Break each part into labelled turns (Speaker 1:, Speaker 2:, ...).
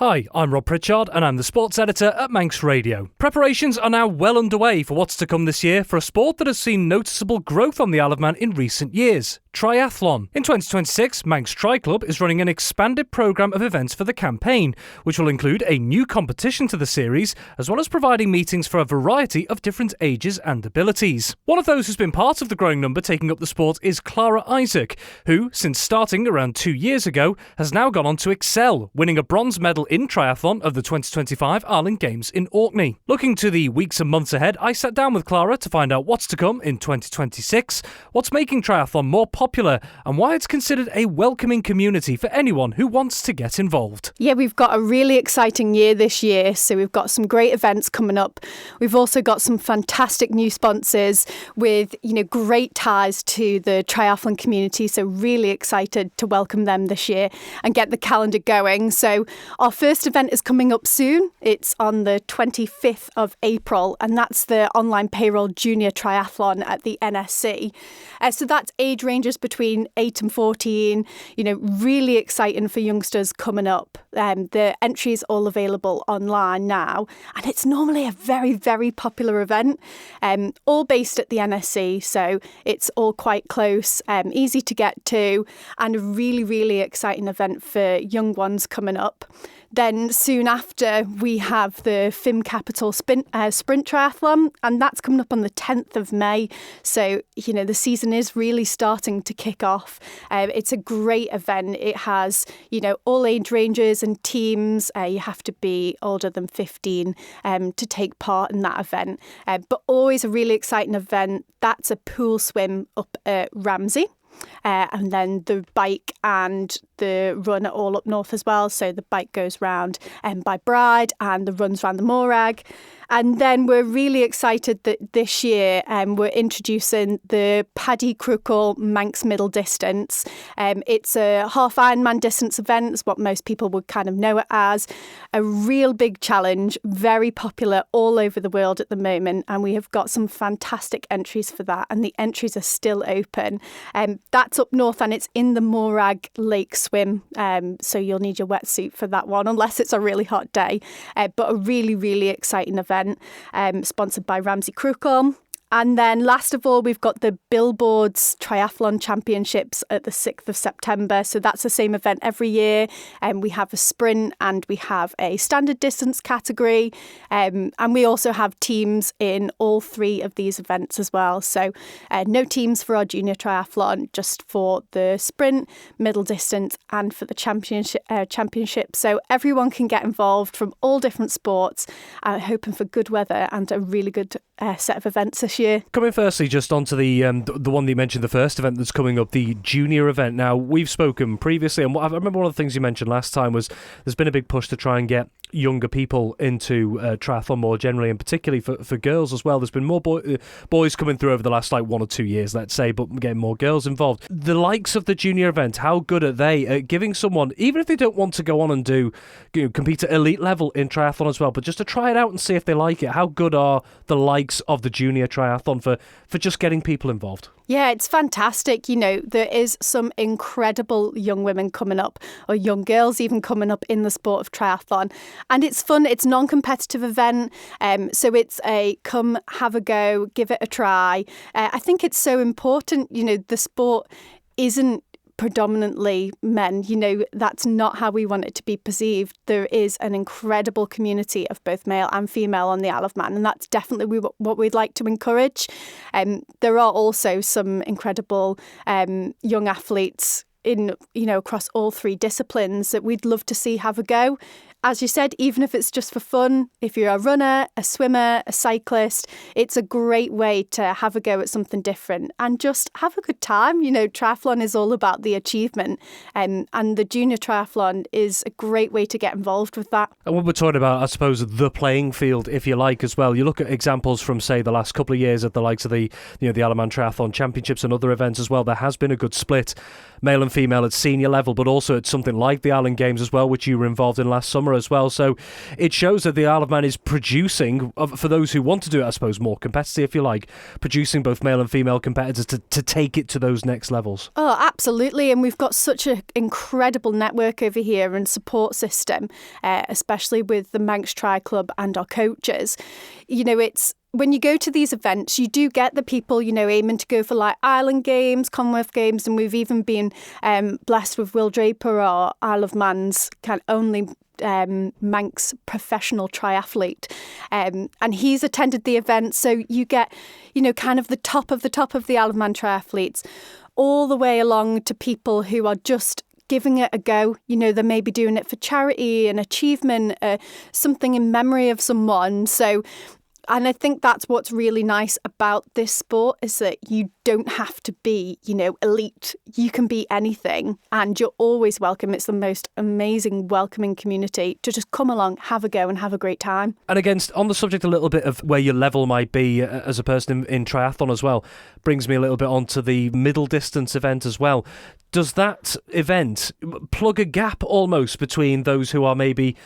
Speaker 1: Hi, I'm Rob Pritchard and I'm the sports editor at Manx Radio. Preparations are now well underway for what's to come this year for a sport that has seen noticeable growth on the Isle of Man in recent years. Triathlon. In 2026, Manx Tri Club is running an expanded programme of events for the campaign, which will include a new competition to the series, as well as providing meetings for a variety of different ages and abilities. One of those who's been part of the growing number taking up the sport is Clara Isaac, who, since starting around 2 years ago, has now gone on to excel, winning a bronze medal in triathlon of the 2025 Ireland Games in Orkney. Looking to the weeks and months ahead, I sat down with Clara to find out what's to come in 2026, what's making triathlon more popular, and why it's considered a welcoming community for anyone who wants to get involved.
Speaker 2: Yeah, we've got a really exciting year this year, so we've got some great events coming up. We've also got some fantastic new sponsors with, great ties to the triathlon community, so really excited to welcome them this year and get the calendar going. So our first event is coming up soon. It's on the 25th of April, and that's the online payroll junior triathlon at the NSC. So that's age ranges between 8 and 14, really exciting for youngsters coming up. The entry is all available online now, and it's normally a very, very popular event, all based at the NSC, so it's all quite close, easy to get to, and a really, really exciting event for young ones coming up. Then soon after, we have the FIM Capital Sprint Triathlon, and that's coming up on the 10th of May. So, the season is really starting to kick off. It's a great event. It has, all age ranges and teams. You have to be older than 15 to take part in that event. But always a really exciting event. That's a pool swim up at Ramsey. And then the bike and the run are all up north as well. So the bike goes round by Bride and the run's round the Morag. And then we're really excited that this year we're introducing the Paddy Crucial Manx Middle Distance. It's a half Ironman distance event, is what most people would kind of know it as. A real big challenge, very popular all over the world at the moment. And we have got some fantastic entries for that. And the entries are still open. That's up north and it's in the Morag Lake swim. So you'll need your wetsuit for that one, unless it's a really hot day. But a really, really exciting event. Sponsored by Ramsey Crucial. And then last of all, we've got the Billboards Triathlon Championships at the 6th of September. So that's the same event every year. We have a sprint and we have a standard distance category. And we also have teams in all three of these events as well. So no teams for our junior triathlon, just for the sprint, middle distance and for the championship. So everyone can get involved from all different sports, hoping for good weather and a really good set of events this year.
Speaker 1: Coming firstly just onto the one that you mentioned, the first event that's coming up, the junior event. Now, we've spoken previously, and I remember one of the things you mentioned last time was there's been a big push to try and get younger people into triathlon more generally, and particularly for girls as well. There's been more boys coming through over the last 1 or 2 years, let's say, but getting more girls involved. The likes of the junior event, how good are they at giving someone, even if they don't want to go on and compete at elite level in triathlon as well, but just to try it out and see if they like it, how good are the likes of the junior triathlon for just getting people involved?
Speaker 2: Yeah, it's fantastic. There is some incredible young women coming up, or young girls even coming up in the sport of triathlon. And it's fun. It's a non-competitive event. So it's a come, have a go, give it a try. I think it's so important. The sport isn't predominantly men. That's not how we want it to be perceived. There is an incredible community of both male and female on the Isle of Man, and that's definitely what we'd like to encourage. There are also some incredible young athletes in across all three disciplines that we'd love to see have a go. As you said, even if it's just for fun, if you're a runner, a swimmer, a cyclist, it's a great way to have a go at something different and just have a good time. Triathlon is all about the achievement, and the junior triathlon is a great way to get involved with that.
Speaker 1: And when we're talking about, I suppose, the playing field, if you like, as well, you look at examples from, say, the last couple of years at the likes of the Isle of Man Triathlon Championships and other events as well, there has been a good split. male and female at senior level, but also at something like the Island Games as well, which you were involved in last summer as well. So it shows that the Isle of Man is producing, for those who want to do it, I suppose, more competitive, if you like, producing both male and female competitors to take it to those next levels.
Speaker 2: Oh, absolutely. And we've got such an incredible network over here and support system, especially with the Manx Tri Club and our coaches. You know, it's when you go to these events, you do get the people, you know, aiming to go for like Island Games, Commonwealth Games, and we've even been blessed with Will Draper, our Isle of Man's kind of only Manx professional triathlete, and he's attended the event. So you get, you know, kind of the top of the Isle of Man triathletes, all the way along to people who are just giving it a go. You know, they may be doing it for charity, an achievement, something in memory of someone. So, and I think that's what's really nice about this sport, is that you don't have to be, you know, elite. You can be anything and you're always welcome. It's the most amazing, welcoming community to just come along, have a go and have a great time.
Speaker 1: And again, on the subject a little bit of where your level might be as a person in triathlon as well, brings me a little bit onto the middle distance event as well. Does that event plug a gap almost between those who are maybe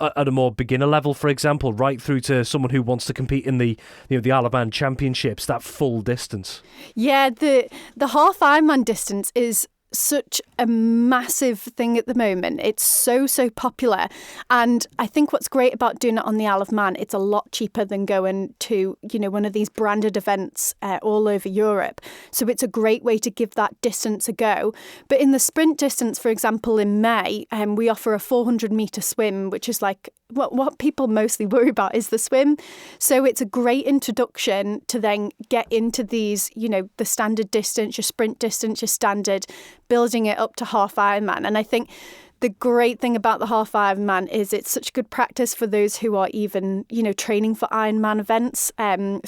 Speaker 1: at a more beginner level, for example, right through to someone who wants to compete in the Isle of Man Championships, that full distance?
Speaker 2: Yeah, the half Ironman distance is such a massive thing at the moment. It's so popular, and I think what's great about doing it on the Isle of Man, it's a lot cheaper than going to, you know, one of these branded events all over Europe. So it's a great way to give that distance a go. But in the sprint distance, for example, in May, we offer a 400-metre swim, which is like what people mostly worry about is the swim. So it's a great introduction to then get into these, you know, the standard distance, your sprint distance, your standard, building it up to half Ironman. And I think the great thing about the half Ironman is it's such good practice for those who are even, you know, training for Ironman events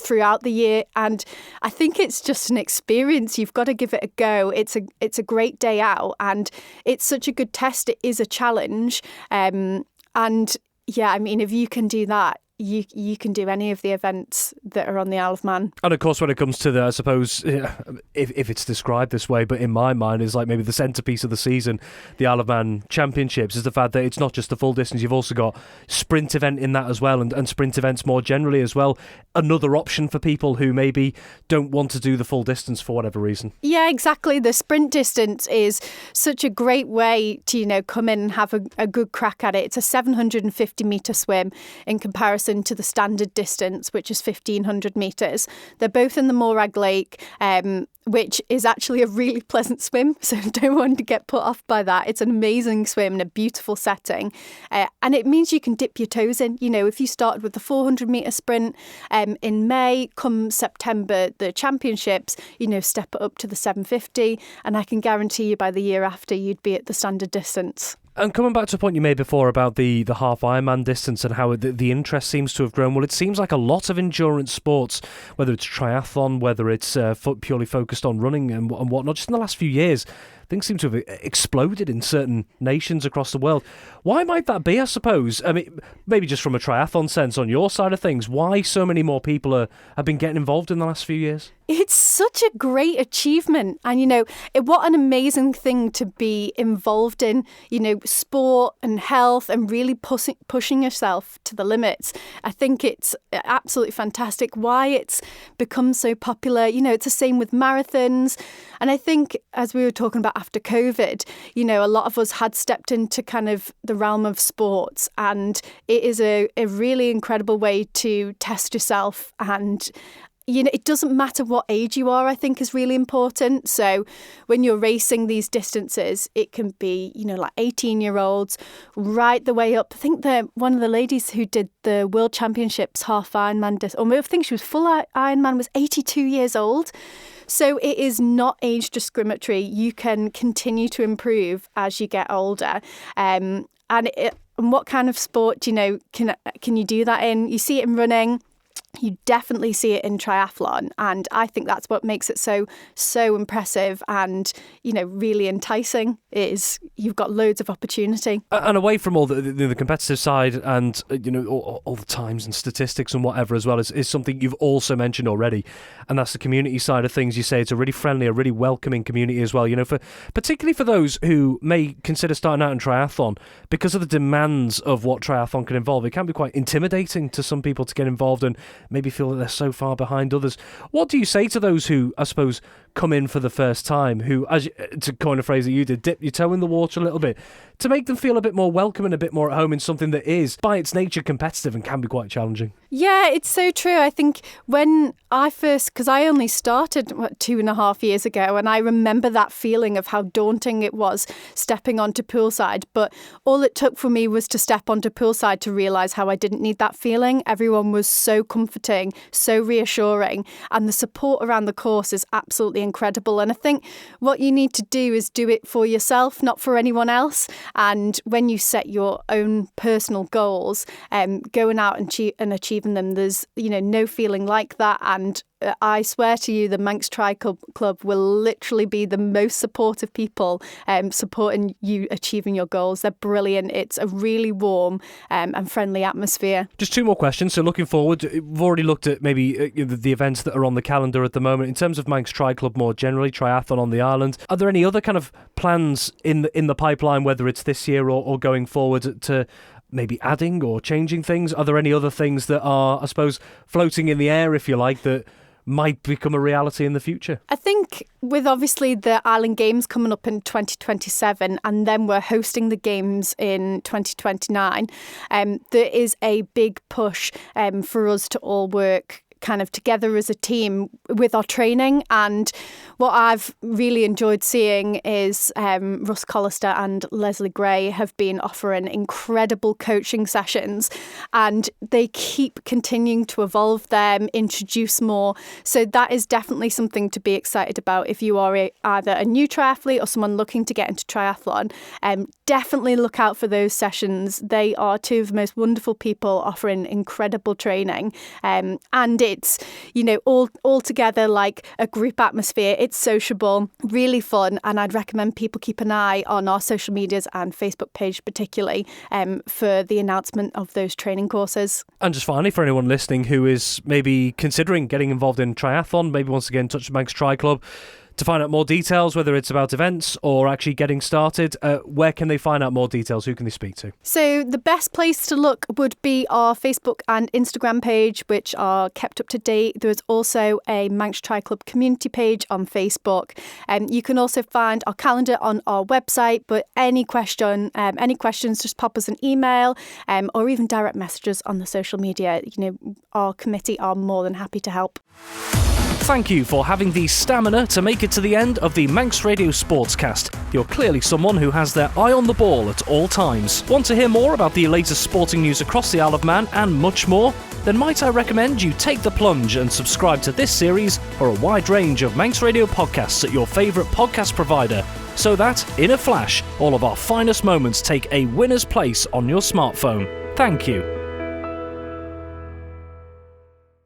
Speaker 2: throughout the year. And I think it's just an experience. You've got to give it a go. It's a great day out, and it's such a good test. It is a challenge. And yeah, I mean, if you can do that, you can do any of the events that are on the Isle of Man.
Speaker 1: And of course, when it comes to I suppose, if it's described this way, but in my mind is like maybe the centrepiece of the season, the Isle of Man Championships, is the fact that it's not just the full distance, you've also got sprint event in that as well, and sprint events more generally as well. Another option for people who maybe don't want to do the full distance for whatever reason.
Speaker 2: Yeah, exactly. The sprint distance is such a great way to, you know, come in and have a good crack at it. It's a 750-metre swim in comparison to the standard distance, which is 1,500 metres. They're both in the Morag Lake, which is actually a really pleasant swim, so don't want to get put off by that. It's an amazing swim in a beautiful setting, and it means you can dip your toes in. You know, if you started with the 400-metre sprint in May, come September, the championships, you know, step it up to the 750, and I can guarantee you by the year after, you'd be at the standard distance.
Speaker 1: And coming back to a point you made before about the half Ironman distance and how the interest seems to have grown, well, it seems like a lot of endurance sports, whether it's triathlon, whether it's purely focused on running and whatnot, just in the last few years, things seem to have exploded in certain nations across the world. Why might that be, I suppose? I mean, maybe just from a triathlon sense on your side of things, why so many more people have been getting involved in the last few years?
Speaker 2: It's such a great achievement. And, you know, what an amazing thing to be involved in, you know, sport and health and really pushing yourself to the limits. I think it's absolutely fantastic why it's become so popular. You know, it's the same with marathons. And I think, as we were talking about after COVID, you know, a lot of us had stepped into kind of the realm of sports, and it is a really incredible way to test yourself. And you know, it doesn't matter what age you are, I think is really important. So when you're racing these distances, it can be, you know, like 18-year-olds right the way up. I think one of the ladies who did the World Championships half Ironman, or I think she was full Ironman, was 82 years old. So it is not age discriminatory. You can continue to improve as you get older. And what kind of sport, you know, can you do that in? You see it in running. You definitely see it in triathlon, and I think that's what makes it so impressive and, really enticing, is you've got loads of opportunity.
Speaker 1: And away from all the competitive side and, all the times and statistics and whatever as well, is something you've also mentioned already, and that's the community side of things. You say it's a really friendly, a really welcoming community as well, particularly for those who may consider starting out in triathlon. Because of the demands of what triathlon can involve, it can be quite intimidating to some people to get involved and maybe feel that they're so far behind others. What do you say to those who, I suppose, come in for the first time, who, to coin a phrase that you did, dip your toe in the water a little bit, to make them feel a bit more welcome and a bit more at home in something that is, by its nature, competitive and can be quite challenging?
Speaker 2: Yeah, it's so true. I think when I first, because I only started 2.5 years ago, and I remember that feeling of how daunting it was stepping onto poolside. But all it took for me was to step onto poolside to realise how I didn't need that feeling. Everyone was so comforting, so reassuring, and the support around the course is absolutely incredible. And I think what you need to do is do it for yourself, not for anyone else. And when you set your own personal goals, going out and achieving them, there's no feeling like that. And I swear to you, the Manx Tri Club will literally be the most supportive people supporting you achieving your goals. They're brilliant. It's a really warm and friendly atmosphere.
Speaker 1: Just 2 more questions. So looking forward, we've already looked at maybe the events that are on the calendar at the moment. In terms of Manx Tri Club more generally, triathlon on the island, are there any other kind of plans in the pipeline, whether it's this year or going forward, to maybe adding or changing things? Are there any other things that are, I suppose, floating in the air, if you like, that might become a reality in the future?
Speaker 2: I think with obviously the Island Games coming up in 2027, and then we're hosting the Games in 2029, there is a big push for us to all work kind of together as a team with our training. And what I've really enjoyed seeing is Russ Collister and Leslie Gray have been offering incredible coaching sessions, and they keep continuing to evolve them, introduce more. So that is definitely something to be excited about if you are either a new triathlete or someone looking to get into triathlon. Definitely look out for those sessions. They are 2 of the most wonderful people offering incredible training. And it's, all together like a group atmosphere. It's sociable, really fun. And I'd recommend people keep an eye on our social medias and Facebook page particularly for the announcement of those training courses.
Speaker 1: And just finally, for anyone listening who is maybe considering getting involved in triathlon, maybe wants to get in touch with Manx Tri Club to find out more details, whether it's about events or actually getting started, where can they find out more details? Who can they speak to?
Speaker 2: So the best place to look would be our Facebook and Instagram page, which are kept up to date. There's also a Manx Tri Club community page on Facebook. You can also find our calendar on our website, but any questions, just pop us an email or even direct messages on the social media. Our committee are more than happy to help.
Speaker 1: Thank you for having the stamina to make it to the end of the Manx Radio Sportscast. You're clearly someone who has their eye on the ball at all times. Want to hear more about the latest sporting news across the Isle of Man and much more? Then might I recommend you take the plunge and subscribe to this series or a wide range of Manx Radio podcasts at your favourite podcast provider, so that, in a flash, all of our finest moments take a winner's place on your smartphone. Thank you.